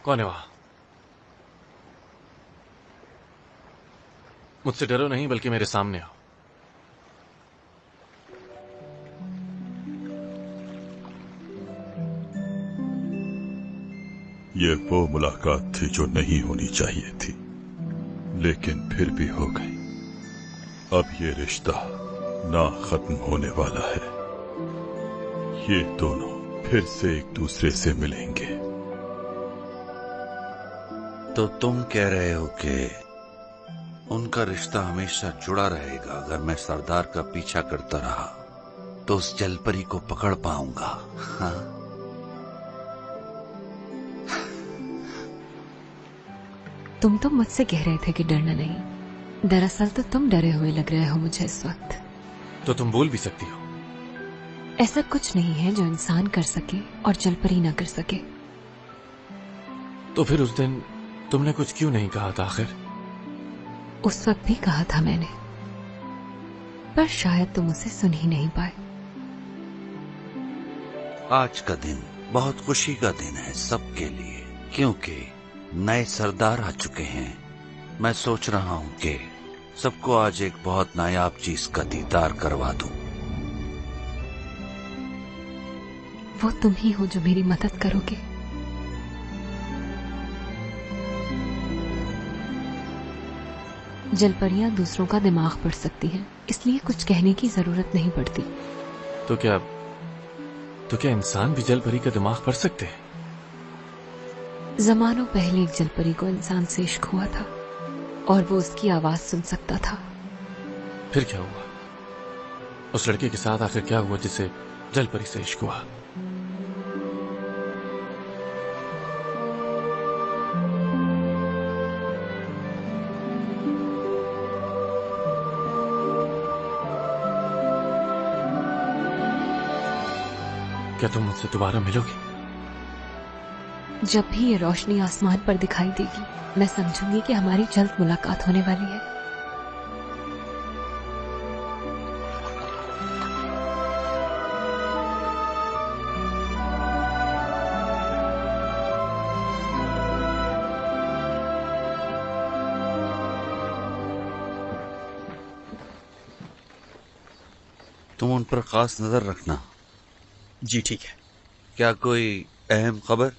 कौन है वहां? मुझसे डरो नहीं, बल्कि मेरे सामने आओ। ये वो मुलाकात थी जो नहीं होनी चाहिए थी, लेकिन फिर भी हो गई। अब ये रिश्ता ना खत्म होने वाला है। ये दोनों फिर से एक दूसरे से मिलेंगे। तो तुम कह रहे हो कि उनका रिश्ता हमेशा जुड़ा रहेगा? अगर मैं सरदार का पीछा करता रहा तो उस जलपरी को पकड़ पाऊंगा। हाँ? तुम तो मुझसे कह रहे थे कि डरना नहीं। दरअसल तो तुम डरे हुए लग रहे हो मुझे इस वक्त। तो तुम बोल भी सकती हो। ऐसा कुछ नहीं है जो इंसान कर सके और जलपरी ना कर सके। तो फिर उस दिन तुमने कुछ क्यों नहीं कहा था आखिर? उस वक्त भी कहा था मैंने, पर शायद तुम उसे सुन ही नहीं पाए। आज का दिन बहुत खुशी का दिन है सबके लिए, क्योंकि नए सरदार आ चुके हैं। मैं सोच रहा हूं कि सबको आज एक बहुत नायाब चीज का दीदार करवा दूं। वो तुम ही हो जो मेरी मदद करोगे। जलपरियां दूसरों का दिमाग पढ़ सकती हैं, इसलिए कुछ कहने की जरूरत नहीं पड़ती। तो क्या इंसान भी जलपरी का दिमाग पढ़ सकते हैं? जमानों पहले एक जलपरी को इंसान से इश्क हुआ था और वो उसकी आवाज सुन सकता था। फिर क्या हुआ? उस लड़के के साथ आखिर क्या हुआ जिसे जलपरी से इश्क हुआ? क्या तुम मुझसे दोबारा मिलोगे? जब भी ये रोशनी आसमान पर दिखाई देगी, मैं समझूंगी कि हमारी जल्द मुलाकात होने वाली है। तुम उन पर खास नजर रखना। जी ठीक है। क्या कोई अहम खबर?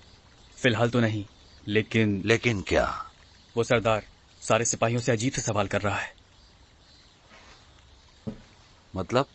फिलहाल तो नहीं, लेकिन क्या? वो सरदार सारे सिपाहियों से अजीब से सवाल कर रहा है। मतलब?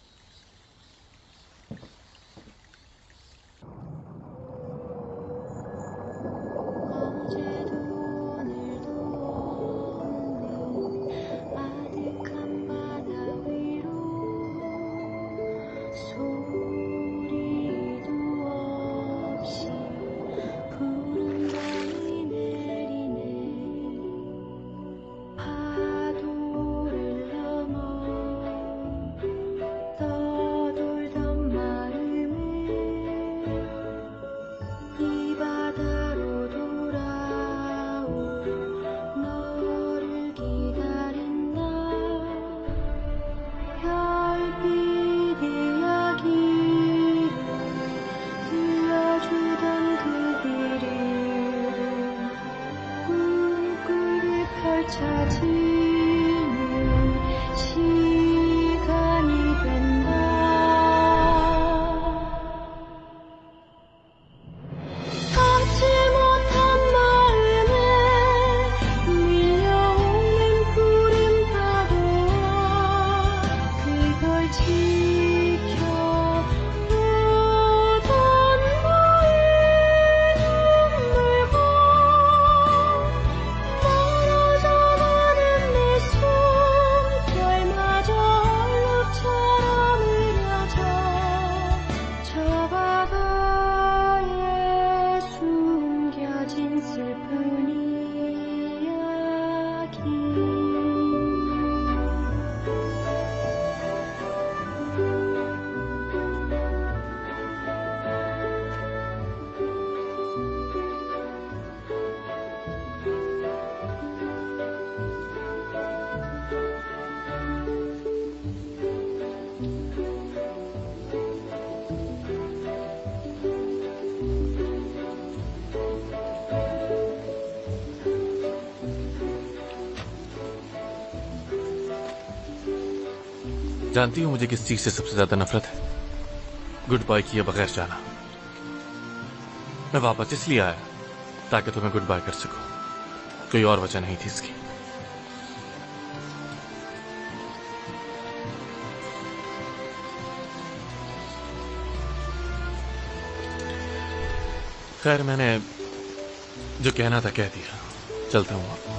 जानती हो मुझे किस चीज से सबसे ज्यादा नफरत है? गुड बाय किए बगैर जाना। मैं वापस इसलिए आया ताकि तुम्हें गुड बाय कर सकूं, कोई और वजह नहीं थी इसकी। खैर, मैंने जो कहना था कह दिया, चलता हूं।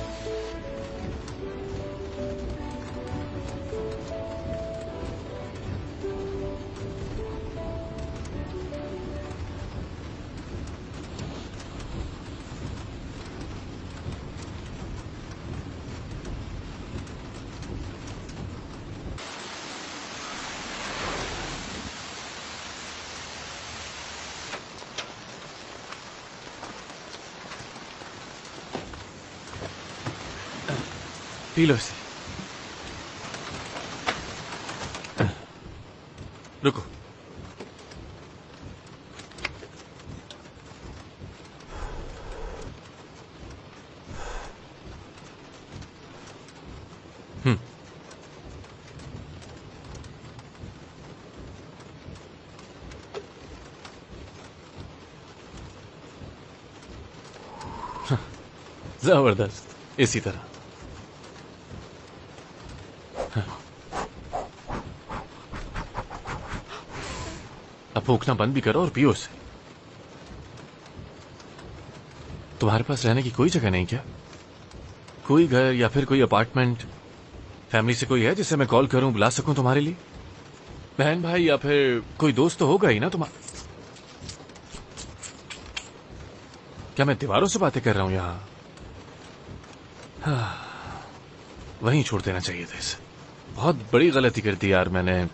पी लो इसे। रुको। जबरदस्त, इसी तरह। अब फूकना बंद भी करो और पियो उसे। तुम्हारे पास रहने की कोई जगह नहीं क्या? कोई घर या फिर कोई अपार्टमेंट? फैमिली से कोई है जिसे मैं कॉल करूं, बुला सकूं तुम्हारे लिए? बहन भाई या फिर कोई दोस्त तो होगा ही ना तुम्हारा। क्या मैं दीवारों से बातें कर रहा हूं यहां? वहीं छोड़ देना चाहिए था इसे। बहुत बड़ी गलती कर दी यार मैंने।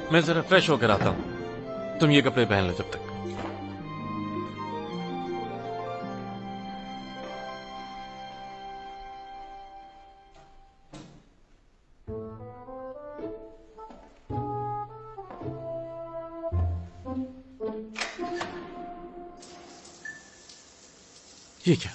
मैं जरा फ्रेश होकर आता हूं, तुम ये कपड़े पहन लो जब तक। ये क्या?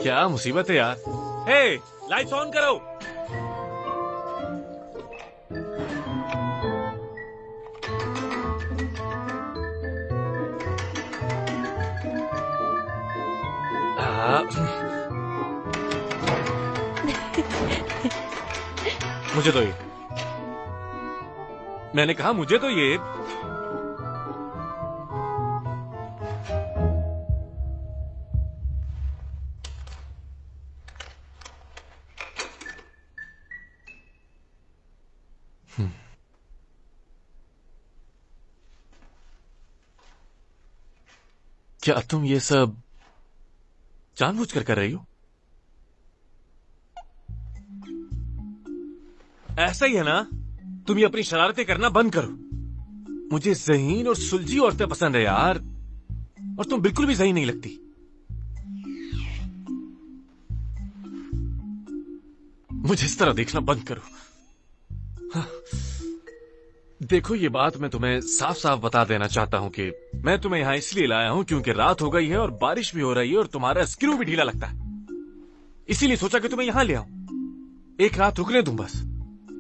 क्या मुसीबत है यार। हे, लाइट्स ऑन करो। मुझे तो ये, मैंने कहा मुझे तो ये। क्या तुम ये सब जानबूझकर कर रही हो? ऐसा ही है ना? तुम ये अपनी शरारतें करना बंद करो। मुझे ज़हीन और सुलझी औरतें पसंद है यार, और तुम बिल्कुल भी ज़हीन नहीं लगती। मुझे इस तरह देखना बंद करो। हाँ। देखो, ये बात मैं तुम्हें साफ साफ बता देना चाहता हूं कि मैं तुम्हें यहां इसलिए लाया हूं क्योंकि रात हो गई है और बारिश भी हो रही है और तुम्हारा स्क्रू भी ढीला लगता है। इसीलिए सोचा कि तुम्हें यहां ले आऊं, एक रात रुकने दूं बस।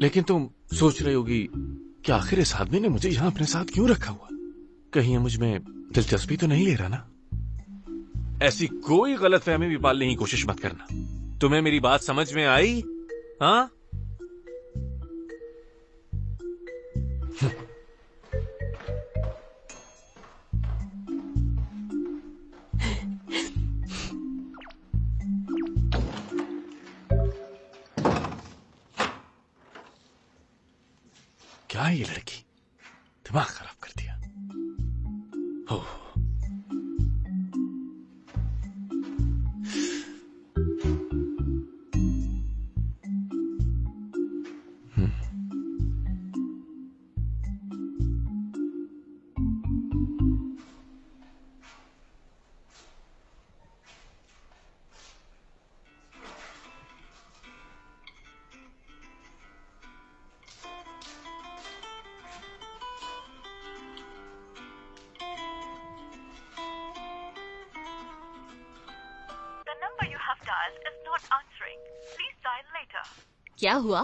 लेकिन तुम सोच रही होगी कि आखिर इस आदमी ने मुझे यहां अपने साथ क्यों रखा हुआ? कहीं ये मुझ में दिलचस्पी तो नहीं ले रहा ना? ऐसी कोई गलतफहमी भी पालने की कोशिश मत करना। तुम्हें मेरी बात समझ में आई? हाँ? कहाँ है ये लड़की? दिमाग खराब कर दिया। ओह, क्या हुआ?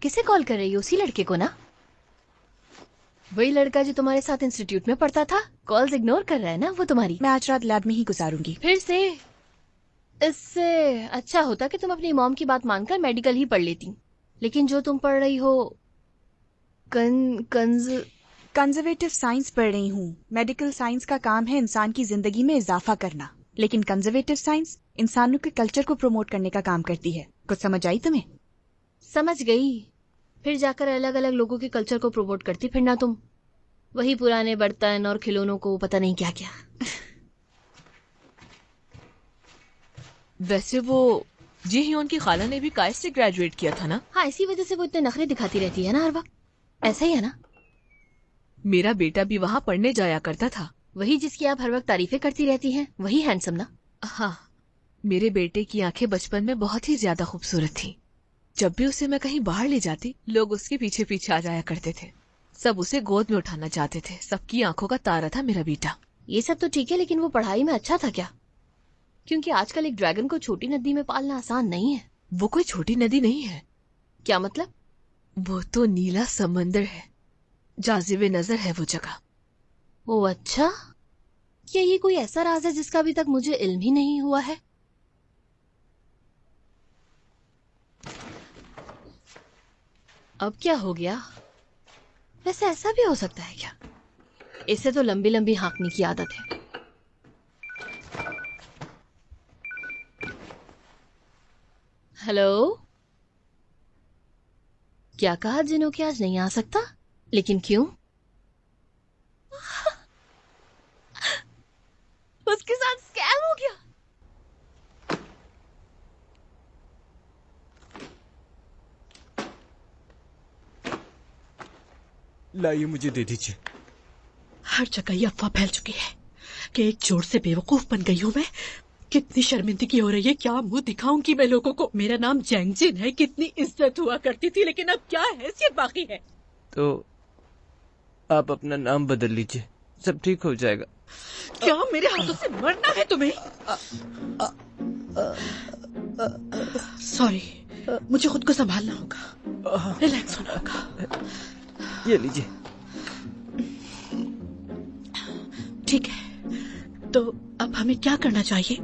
किसे कॉल कर रही हो? उसी लड़के को ना? वही लड़का जो तुम्हारे साथ इंस्टीट्यूट में पढ़ता था? कॉल्स इग्नोर कर रहा है ना वो तुम्हारी? मैं आज रात लैब में ही गुजारूंगी। फिर से? इससे अच्छा होता कि तुम अपनी मॉम की बात मानकर मेडिकल ही पढ़ लेती। लेकिन जो तुम पढ़ रही हो कंजर्वेटिव साइंस पढ़ रही हूँ। मेडिकल साइंस का काम है इंसान की जिंदगी में इजाफा करना, लेकिन कंजर्वेटिव साइंस इंसानों के कल्चर को प्रमोट करने का काम करती है। कुछ समझ आई तुम्हें? समझ गई। फिर जाकर अलग अलग लोगों के कल्चर को प्रमोट करती फिरना तुम। वही पुराने बर्तन और खिलौनों को पता नहीं क्या क्या। वैसे वो जी हियोन की खाला ने भी कायस से ग्रेजुएट किया था ना? हाँ, इसी वजह से वो इतने नखरे दिखाती रहती है ना हर वक्त। ऐसा ही है ना? मेरा बेटा भी वहाँ पढ़ने जाया करता था। वही जिसकी आप हर वक्त तारीफें करती रहती हैं, वही हैंडसम ना? हाँ, मेरे बेटे की आंखें बचपन में बहुत ही ज्यादा खूबसूरत थी। जब भी उसे मैं कहीं बाहर ले जाती, लोग उसके पीछे पीछे आ जाया करते थे। सब उसे गोद में उठाना चाहते थे। सबकी आंखों का तारा था मेरा बेटा। ये सब तो ठीक है, लेकिन वो पढ़ाई में अच्छा था क्या? क्योंकि आजकल एक ड्रैगन को छोटी नदी में पालना आसान नहीं है। वो कोई छोटी नदी नहीं है। क्या मतलब? वो तो नीला समंदर है। जाज़िबे नजर है वो जगह। ओह अच्छा, क्या ये कोई ऐसा राज है जिसका अभी तक मुझे इल्म ही नहीं हुआ है? अब क्या हो गया? वैसे ऐसा भी हो सकता है क्या? इसे तो लंबी लंबी हाँकने की आदत है। हेलो, क्या कहा जिनो कि आज नहीं आ सकता? लेकिन क्यों? उसके साथ स्कैम हो गया। लाइए, मुझे दे दीजिए। हर जगह ये अफवाह फैल चुकी है कि एक चोर से बेवकूफ बन गई हूँ मैं। कितनी शर्मिंदगी हो रही है। क्या मुंह दिखाऊंगी मैं लोगों को? मेरा नाम जैंगजिन है। कितनी इज्जत हुआ करती थी, लेकिन अब क्या हैसियत बाकी है? तो आप अपना नाम बदल लीजिए, सब ठीक हो जाएगा। क्या मेरे हाथों से मरना है तुम्हें? सॉरी, मुझे खुद को संभालना होगा, रिलैक्स होना होगा। ये लीजिए। ठीक है, तो अब हमें क्या करना चाहिए?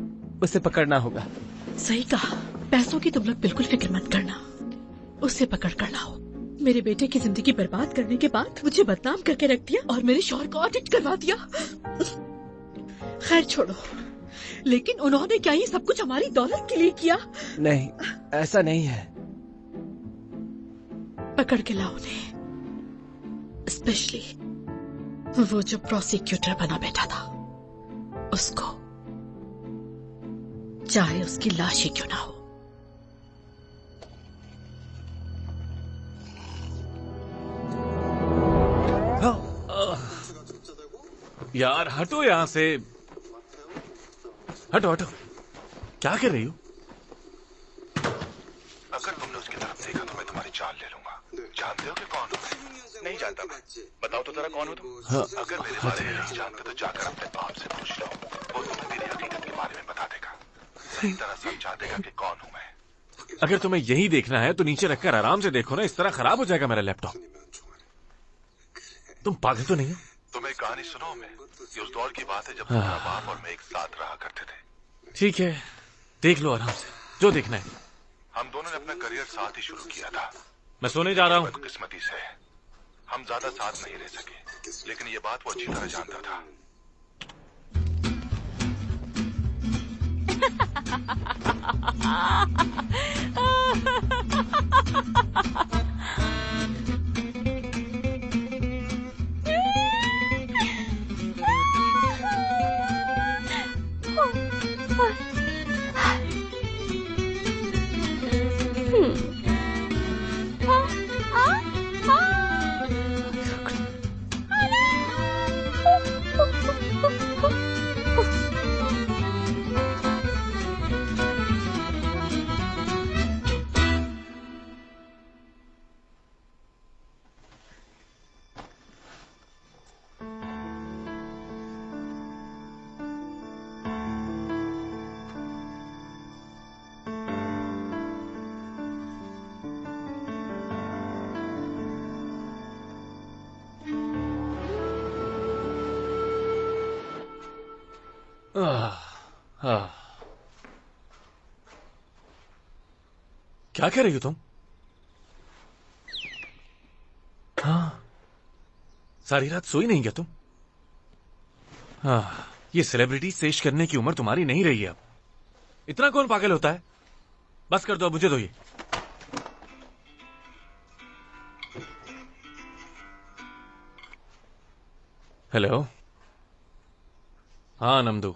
उसे पकड़ना होगा। सही कहा। पैसों की तुम लोग बिल्कुल फिक्र मत करना, उसे पकड़ कर लाओ। मेरे बेटे की जिंदगी बर्बाद करने के बाद मुझे बदनाम करके रख दिया और मेरे शौहर को ऑडिट करवा दिया। खैर छोड़ो, लेकिन उन्होंने क्या ये सब कुछ हमारी दौलत के लिए किया? नहीं, ऐसा नहीं है। पकड़ के लाओ उन्हें, स्पेशली वो जो प्रोसिक्यूटर बना बैठा था उसको, चाहे उसकी लाश ही क्यों ना हो। यार हटो यहाँ से, हटो हटो। क्या कर रही हो? अगर तुमने उसकी तरफ देखा तो मैं तुम्हारी जान ले लूंगा। जानते हो कि कौन हो मैं? नहीं जानता मैं। बताओ तो जरा कौन हो तुम? हाँ, अगर मेरे बारे में नहीं जानते तो जाकर अपने बाप से पूछ लो, वो तुम्हें मेरी हकीकत के बारे में बता देगा, सही तरह समझा देगा कि कौन हूँ मैं। अगर तुम्हें यही देखना है तो नीचे रखकर आराम से देखो ना, इस तरह खराब हो जाएगा मेरा लैपटॉप। तुम पागल तो नहीं हो? तुम्हें कहानी सुनो मैं, ये उस दौर की बात है जब तुम्हारा बाप और मैं एक साथ रहा करते थे। ठीक है, देख लो आराम से, जो देखना है। हम दोनों ने अपना करियर साथ ही शुरू किया था। मैं सोने जा रहा हूँ। बदकिस्मती से हम ज्यादा साथ नहीं रह सके, लेकिन ये बात वो अच्छी तरह जानता था। क्या कह रही हो तुम? हाँ, सारी रात सोई नहीं क्या तुम? हाँ, ये सेलिब्रिटी पेश करने की उम्र तुम्हारी नहीं रही है अब। इतना कौन पागल होता है? बस कर दो, मुझे दो ये। हेलो। हाँ नमदू।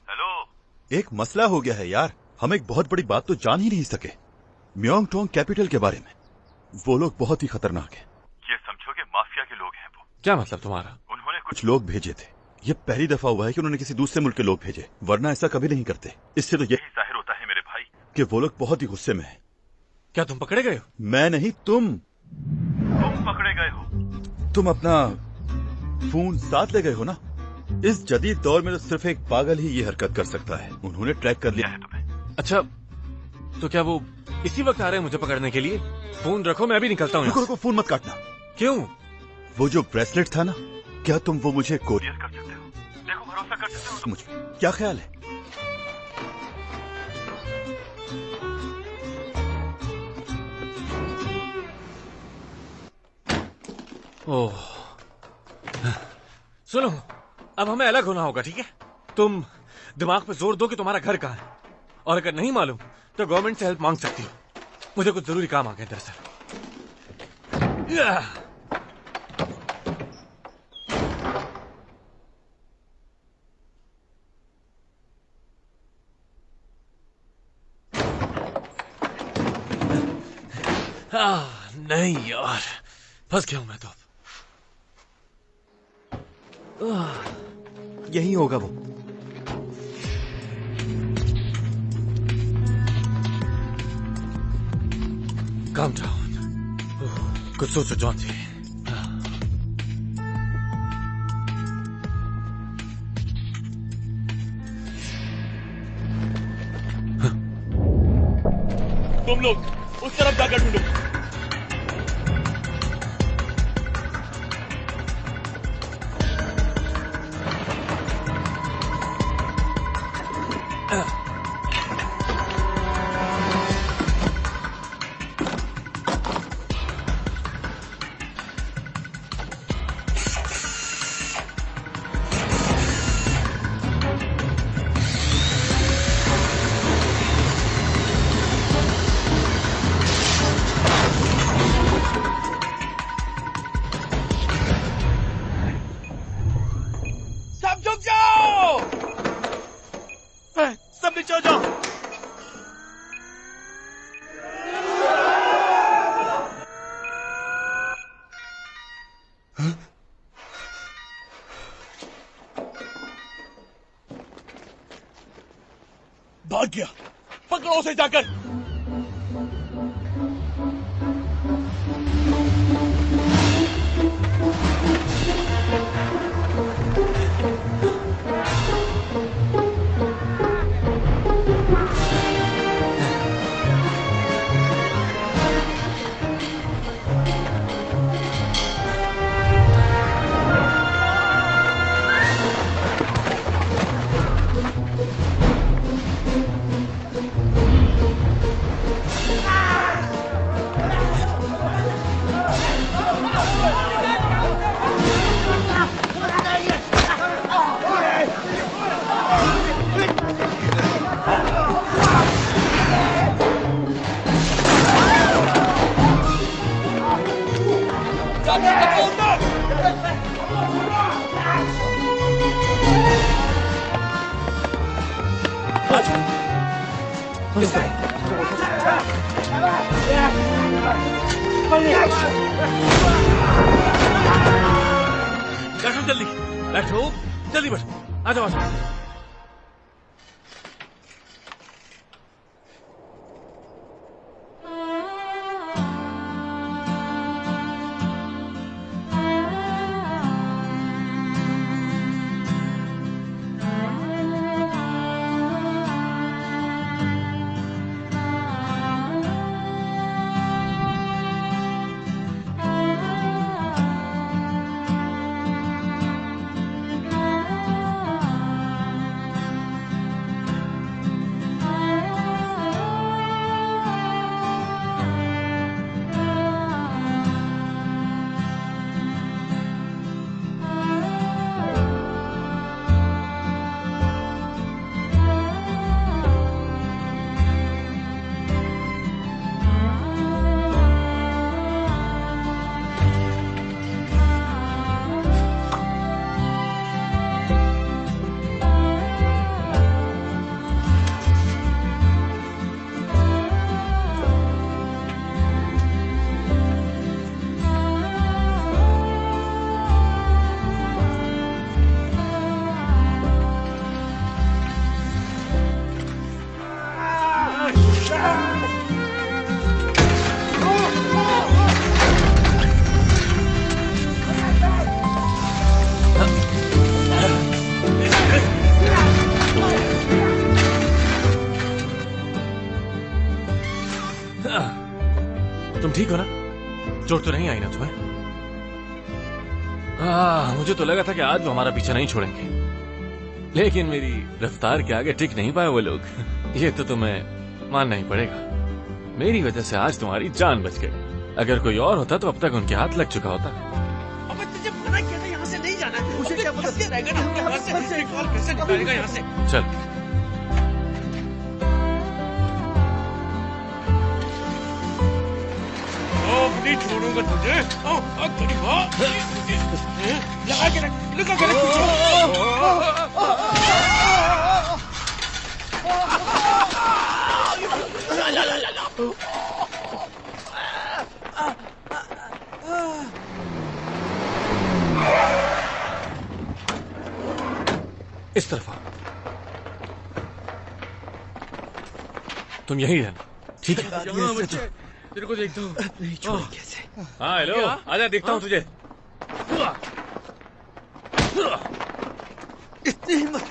हेलो। एक मसला हो गया है यार, हम एक बहुत बड़ी बात तो जान ही नहीं सके। म्योंग टोंग कैपिटल के बारे में। वो लोग बहुत ही खतरनाक हैं। ये समझो कि माफिया के लोग हैं वो। क्या मतलब तुम्हारा? उन्होंने कुछ लोग भेजे थे। ये पहली दफा हुआ है कि उन्होंने किसी दूसरे मुल्क के लोग भेजे, वरना ऐसा कभी नहीं करते। इससे तो यही जाहिर होता है मेरे भाई कि वो लोग बहुत ही गुस्से में हैं। क्या तुम पकड़े गए हो? मैं नहीं, तुम पकड़े गए हो। तुम अपना फोन साथ ले गए हो ना? इस जदीद दौर में तो सिर्फ एक पागल ही ये हरकत कर सकता है। उन्होंने ट्रैक कर लिया है तुम्हें। अच्छा, तो क्या वो इसी वक्त आ रहे हैं मुझे पकड़ने के लिए? फोन रखो, मैं भी निकलता हूँ। रुको, फोन मत काटना। क्यों? वो जो ब्रेसलेट था ना, क्या तुम वो मुझे कोरियर कर सकते हो? देखो, भरोसा कर सकते हो तुम मुझ पर। क्या ख्याल है? ओह, सुनो, अब हमें अलग होना होगा, ठीक है? तुम दिमाग पे जोर दो कि तुम्हारा घर कहाँ है, और अगर नहीं मालूम तो गवर्नमेंट से हेल्प मांग सकती हो। मुझे कुछ जरूरी काम आ गए दरअसल। नहीं यार, फंस गया हूं मैं तो। यही होगा वो। Calm down. कुछ सोचो जॉन जी। तुम लोग उस तरफ जाकर ढूंढो। भाग गया, पकड़ो उसे जाकर। बैठो जल्दी, बैठो जल्दी, बैठो। आ जाओ, आ जाओ। चोट तो नहीं आई ना तुम्हें? मुझे तो लगा था कि आज वो हमारा पीछा नहीं छोड़ेंगे, लेकिन मेरी रफ्तार के आगे टिक नहीं पाए वो लोग। ये तो तुम्हें मानना ही पड़ेगा। मेरी वजह से आज तुम्हारी जान बच गई। अगर कोई और होता तो अब तक उनके हाथ लग चुका होता। अबे तुझे मना किया था यहाँ से नहीं जाना। मुझे क्या पता रहेगा ना यहाँ से कैसे निकालेगा यहाँ से। चल नहीं छोड़ूंगा तुझे। लगा के रख, लगा के इस तरफ आओ। तुम यही रहना, ठीक है? तेरे को देखता हूँ। नहीं छोड़ेंगे कैसे? हाँ हेलो, आजा देखता हूँ तुझे। इतनी हिम्मत।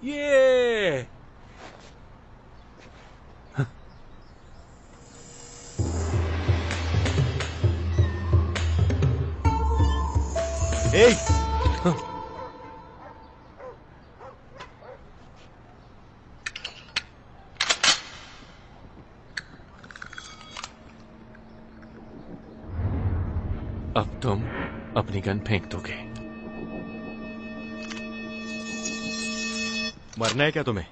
ये अब तुम अपनी गन फेंक दोगे। मरना है क्या तुम्हें?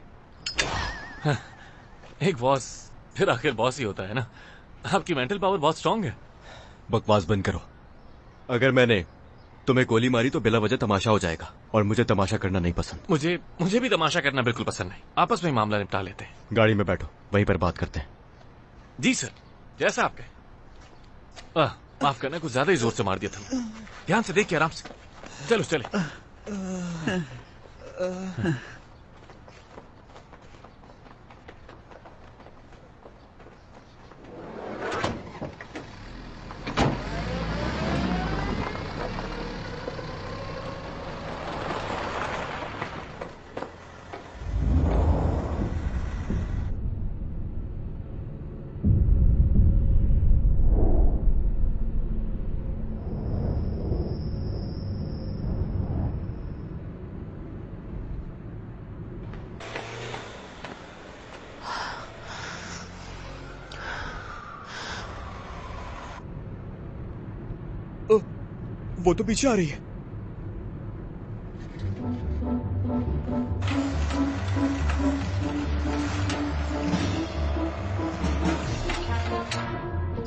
एक बॉस फिर आखिर बॉस ही होता है ना। आपकी मेंटल पावर बहुत स्ट्रांग है। बकवास बंद करो। अगर मैंने तुम्हें गोली मारी तो बिला वजह तमाशा हो जाएगा, और मुझे तमाशा करना नहीं पसंद। मुझे भी तमाशा करना बिल्कुल पसंद नहीं। आपस में मामला निपटा लेते हैं। गाड़ी में बैठो, वहीं पर बात करते हैं। जी सर, जैसा आप कहें। माफ करना, कुछ ज्यादा ही जोर से मार दिया था। ध्यान से देख के आराम से चलो। चले वो तो पीछे आ रही है।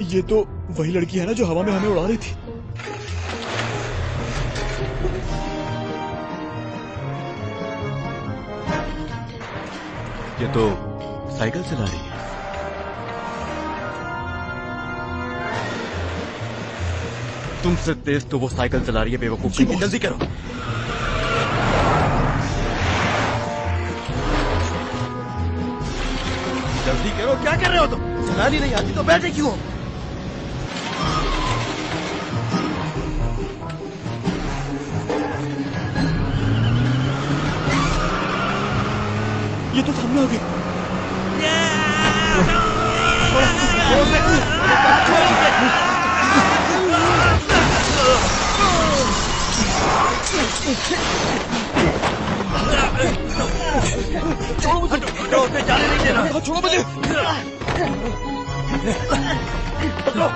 ये तो वही लड़की है ना जो हवा में हमें उड़ा रही थी। ये तो साइकिल चला रही है। तुमसे तेज तो वो साइकिल चला रही है बेवकूफ। जल्दी करो। ठीक है वो क्या कर रहे हो तुम? चलानी नहीं आती तो बैठे क्यों? ये तो सामने आ गई। छोड़ो मुझे, जाने नहीं देना। छोड़ो मुझे। पकड़ो,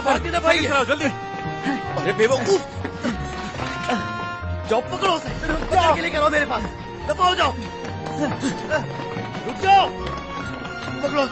भागने ना पाएंगे। जल्दी। अरे बेवकूफ, जाओ पकड़ो उसे। जाके लेकर आओ मेरे पास। दबाओ जाओ। रुक जाओ। पकड़ो।